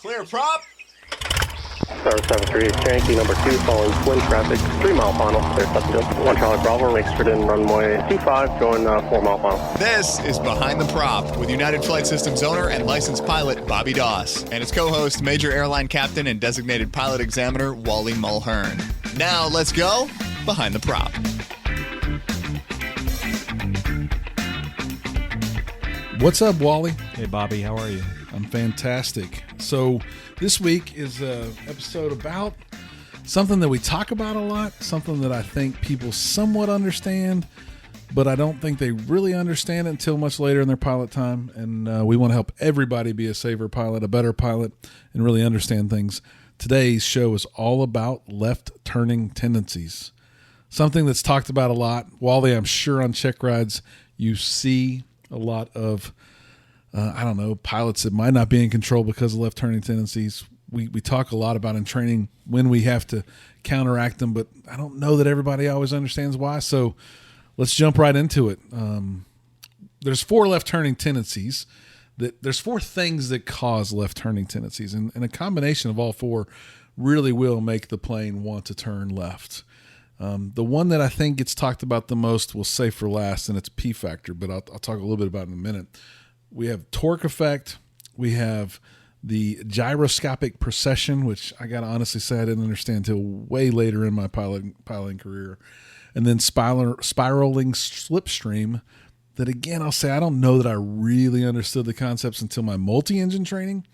Clear prop. Star 738, Yankee number 2, following twin traffic, 3 mile final, clear Pleasantville. 1 Charlie Bravo, exit in runway 25, going 4 mile final. This is Behind the Prop with United Flight Systems owner and licensed pilot Bobby Doss and his co-host, Major Airline Captain and designated pilot examiner Wally Mulhern. Now let's go Behind the Prop. What's up, Wally? Hey, Bobby, how are you? I'm fantastic. So this week is an episode about something that we talk about a lot, something that I think people somewhat understand, but I don't think they really understand it until much later in their pilot time. And we want to help everybody be a safer pilot, a better pilot, and really understand things. Today's show is all about left-turning tendencies, something that's talked about a lot. Wally, I'm sure on check rides you see a lot of pilots that might not be in control because of left-turning tendencies. We talk a lot about in training when we have to counteract them, but I don't know that everybody always understands why. So let's jump right into it. There's 4 left-turning tendencies. There's 4 things that cause left-turning tendencies, and a combination of all 4 really will make the plane want to turn left. The one that I think gets talked about the most we'll save for last, and it's P factor, but I'll talk a little bit about it in a minute. We have torque effect. We have the gyroscopic precession, which I got to honestly say I didn't understand until way later in my piloting career. And then spiraling slipstream that, again, I'll say I don't know that I really understood the concepts until my multi-engine training.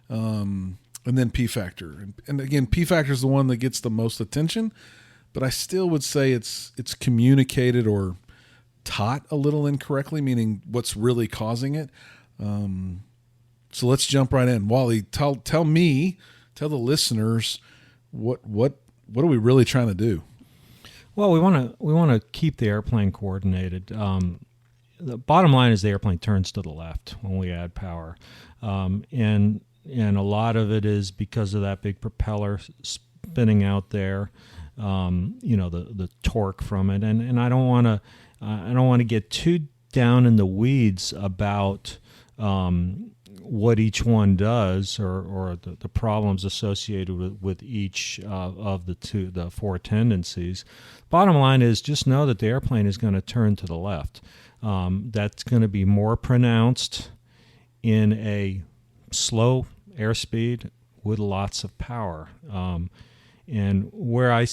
And then P factor. And again, P factor is the one that gets the most attention, but I still would say it's communicated or taught a little incorrectly, meaning what's really causing it. So let's jump right in. Wally, tell the listeners what are we really trying to do? Well, we want to keep the airplane coordinated. The bottom line is the airplane turns to the left when we add power, and a lot of it is because of that big propeller spinning out there. The torque from it, and I don't want to get too down in the weeds about what each one does or the problems associated with each of the 4 tendencies. Bottom line is just know that the airplane is going to turn to the left. That's going to be more pronounced in a slow airspeed with lots of power. And where I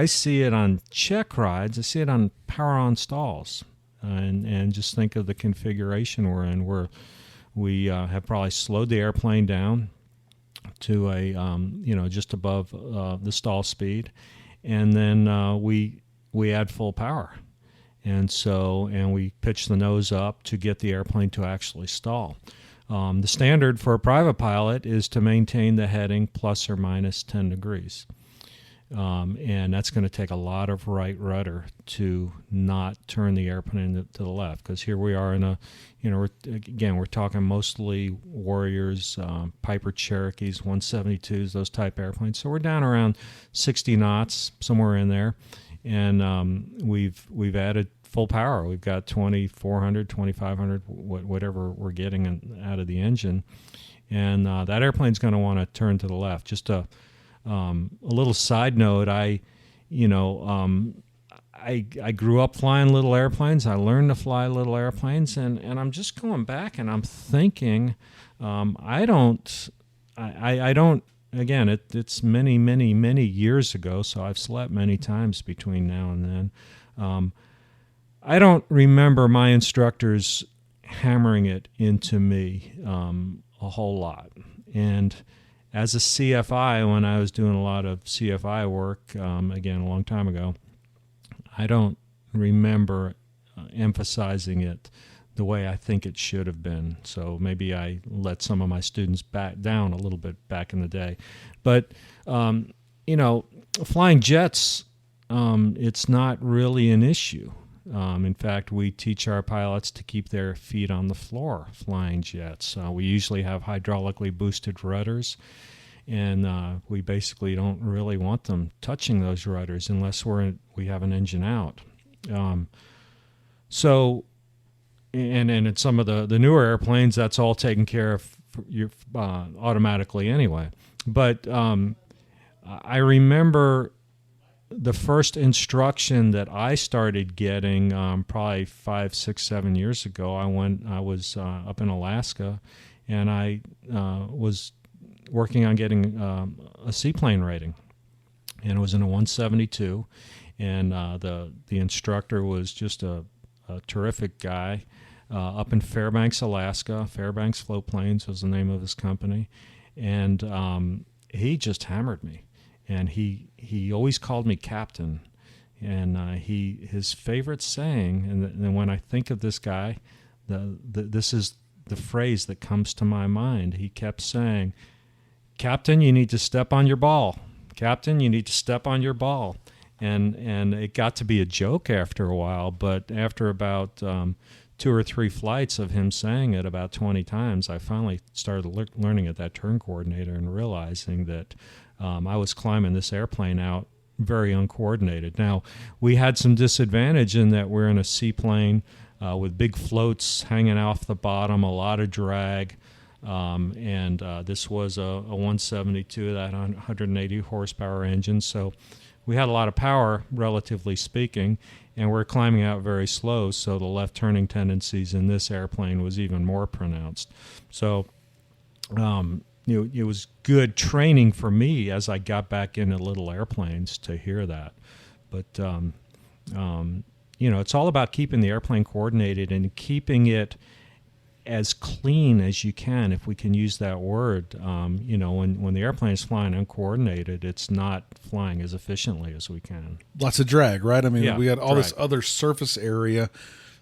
see it on check rides, I see it on power on stalls, and just think of the configuration we're in, where we have probably slowed the airplane down to a just above the stall speed, and then we add full power, and we pitch the nose up to get the airplane to actually stall. The standard for a private pilot is to maintain the heading plus or minus 10 degrees. And that's going to take a lot of right rudder to not turn the airplane to the left, because here we are in we're talking mostly Warriors, Piper Cherokees, 172s, those type airplanes. So we're down around 60 knots, somewhere in there, and we've added full power. We've got 2,400, 2,500, whatever we're getting out of the engine, and that airplane's going to want to turn to the left. Just a little side note, I grew up flying little airplanes. I learned to fly little airplanes, and I'm just going back and I'm thinking, I don't, again, it's many, many, many years ago, so I've slept many times between now and then. I don't remember my instructors hammering it into me a whole lot. And as a CFI, when I was doing a lot of CFI work, again, a long time ago, I don't remember emphasizing it the way I think it should have been. So maybe I let some of my students back down a little bit back in the day. But, flying jets, it's not really an issue. In fact, we teach our pilots to keep their feet on the floor flying jets. We usually have hydraulically boosted rudders, and we basically don't really want them touching those rudders unless we have an engine out. So, and in some of the newer airplanes, that's all taken care of automatically anyway. But I remember the first instruction that I started getting probably 5, 6, 7 years ago. I was up in Alaska, and I was working on getting a seaplane rating, and it was in a 172, and the instructor was just a terrific guy up in Fairbanks, Alaska. Fairbanks Float Planes was the name of his company, and he just hammered me. And he always called me captain, and his favorite saying, and when I think of this guy, this is the phrase that comes to my mind. He kept saying, "Captain, you need to step on your ball. Captain, you need to step on your ball." And it got to be a joke after a while, but after about 2 or 3 flights of him saying it about 20 times, I finally started learning at that turn coordinator and realizing that I was climbing this airplane out very uncoordinated. Now, we had some disadvantage in that we're in a seaplane with big floats hanging off the bottom, a lot of drag, and this was a 172, that 180 horsepower engine, so we had a lot of power, relatively speaking, and we're climbing out very slow, so the left turning tendencies in this airplane was even more pronounced. So it was good training for me as I got back into little airplanes to hear that. But, it's all about keeping the airplane coordinated and keeping it as clean as you can, if we can use that word. When the airplane is flying uncoordinated, it's not flying as efficiently as we can. Lots of drag, right? I mean, Yeah, we got all drag. this other surface area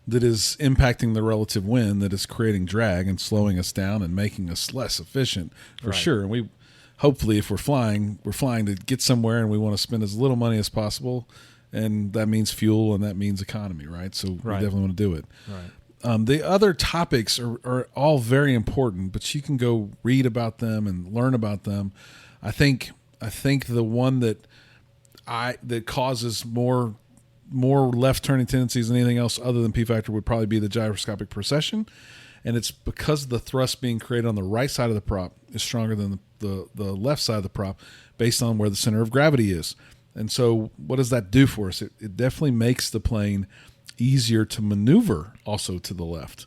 that is impacting the relative wind, that is creating drag and slowing us down and making us less efficient, for Right. sure. And we hopefully, if we're flying to get somewhere, and we want to spend as little money as possible, and that means fuel and that means economy, right? So we Right. definitely want to do it. Right. The other topics are all very important, but you can go read about them and learn about them. I think the one that causes more left turning tendencies than anything else other than P factor would probably be the gyroscopic precession, and it's because the thrust being created on the right side of the prop is stronger than the left side of the prop, based on where the center of gravity is. And so, what does that do for us? It definitely makes the plane easier to maneuver also to the left.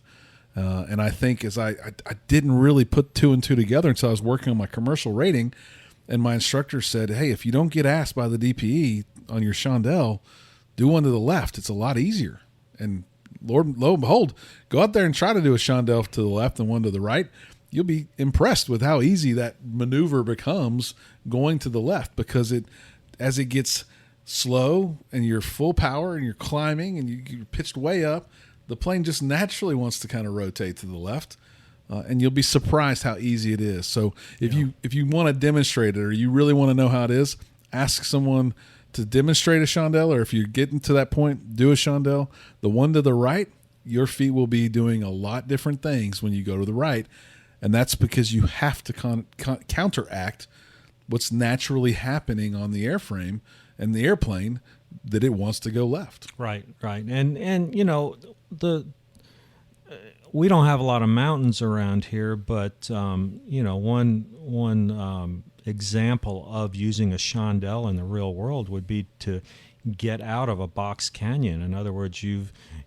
And I think I didn't really put 2 and 2 together until I was working on my commercial rating, and my instructor said, "Hey, if you don't get asked by the DPE on your chandelle, do one to the left. It's a lot easier." And lo and behold, go out there and try to do a chandelle to the left and one to the right. You'll be impressed with how easy that maneuver becomes going to the left, because as it gets slow and you're full power and you're climbing and you're pitched way up, the plane just naturally wants to kind of rotate to the left, and you'll be surprised how easy it is. So if you want to demonstrate it, or you really want to know how it is, ask someone to demonstrate a chandelle, or if you're getting to that point, do a chandelle. The one to the right, your feet will be doing a lot different things when you go to the right, and that's because you have to counteract what's naturally happening on the airframe and the airplane, that it wants to go left. Right. And we don't have a lot of mountains around here, but one example of using a chandelle in the real world would be to get out of a box canyon. In other words,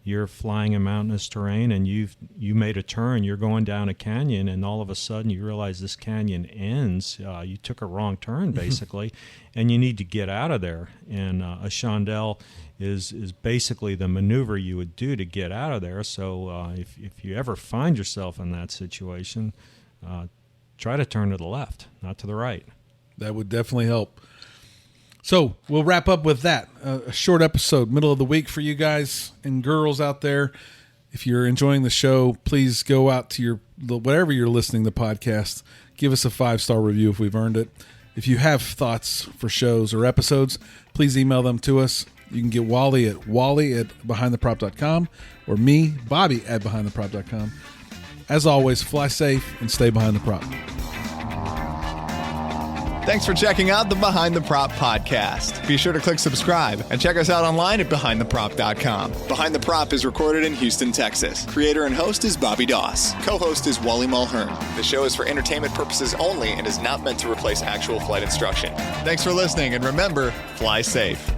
you're flying in mountainous terrain, and you made a turn, you're going down a canyon, and all of a sudden you realize this canyon ends. You took a wrong turn, basically, and you need to get out of there. And a chandelle is basically the maneuver you would do to get out of there. So if you ever find yourself in that situation, try to turn to the left, not to the right. That would definitely help. So we'll wrap up with that. A short episode, middle of the week for you guys and girls out there. If you're enjoying the show, please go out to whatever you're listening to the podcast. Give us a 5-star review if we've earned it. If you have thoughts for shows or episodes, please email them to us. You can get Wally at behindtheprop.com, or me, Bobby, at behindtheprop.com. As always, fly safe and stay behind the prop. Thanks for checking out the Behind the Prop podcast. Be sure to click subscribe and check us out online at BehindTheProp.com. Behind the Prop is recorded in Houston, Texas. Creator and host is Bobby Doss. Co-host is Wally Mulhern. The show is for entertainment purposes only and is not meant to replace actual flight instruction. Thanks for listening, and remember, fly safe.